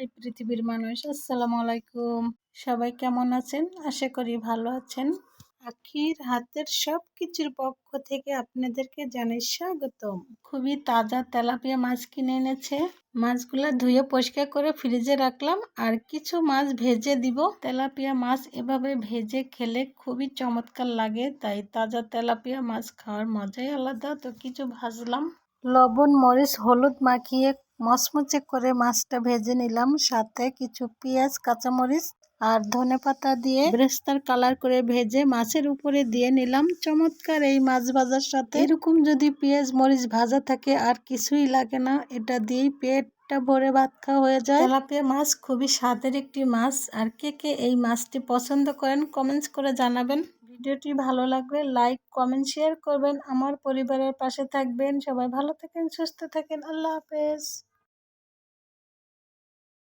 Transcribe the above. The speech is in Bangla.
হাই পৃথিবীর মানুষ, আসসালামু আলাইকুম। সবাই কেমন আছেন? আশা করি ভালো আছেন। আখির হাতের সব কিছুর পক্ষ থেকে আপনাদেরকে জানাই স্বাগতম। খুবই তাজা তেলাপিয়া মাছ কিনে এনেছে। মাছগুলা ধুয়ে পরিষ্কার করে ফ্রিজে রাখলাম আর কিছু মাছ ভেজে দিব। তেলাপিয়া মাছ এভাবে ভেজে খেলে খুবই চমৎকার লাগে, তাই তাজা তেলাপিয়া মাছ খাওয়ার মজাই আলাদা। তো কিছু ভাজলাম, লবণ মরিচ হলুদ মাখিয়ে মচমচে করে মাছটা ভেজে নিলাম। সাথে কিছু পেঁয়াজ কাঁচামরিচ আর ধনেপাতা দিয়ে বেরেস্তার কালার করে ভেজে মাছের উপরে দিয়ে নিলাম। চমৎকার এই মাছ ভাজার সাথে এরকম যদি পেঁয়াজ মরিচ ভাজা থাকে আর কিছুই লাগে না, এটা দিয়েই পেটটা ভরে ভাত খাওয়া হয়ে যায়। তেলাপিয়া মাছ খুবই স্বাদের একটি মাছ। আর কে কে এই মাছটি পছন্দ করেন কমেন্টস করে জানাবেন। ভিডিওটি ভালো লাগলে লাইক কমেন্ট শেয়ার করবেন। আমার পরিবারের পাশে থাকবেন। সবাই ভালো থাকেন, সুস্থ থাকেন। আল্লাহ হাফেজ।